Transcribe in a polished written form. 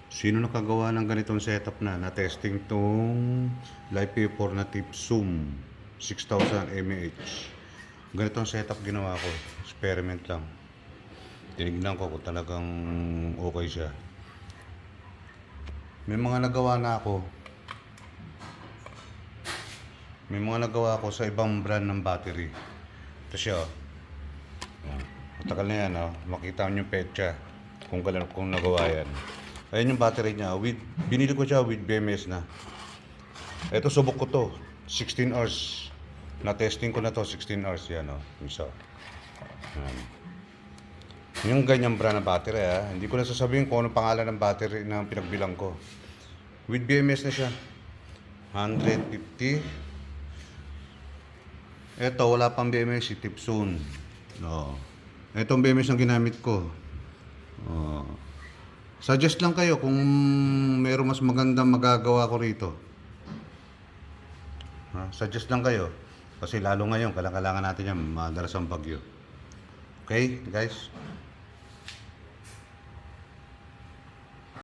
Sino nakagawa ng ganitong setup na-testing tong Live P4 na tip Zoom 6000 mAh. Ganitong setup ginawa ko. Experiment lang. Tinignan ko kung talagang okay siya. May mga nagawa na ako. May mga nagawa ako sa ibang brand ng battery. Ito siya. Matagal na yan. Makita nyo yung petsa kung nagawa yan. Ayan yung battery niya. Binili ko siya with BMS na. Ito subok ko to. 16 hours. Na-testing ko na to 16 hours. Yan isa. Yan. Yung ganyang brand na battery Hindi ko na sasabihin kung anong pangalan ng battery na pinagbilang ko. With BMS na siya. 150. Ito wala pang BMS. Tip soon. No. Itong BMS ang ginamit ko. Suggest lang kayo kung mayroong mas magandang magagawa ko rito. Suggest lang kayo. Kasi lalo ngayon, kailangan natin yan. Madalas ang bagyo. Okay, guys?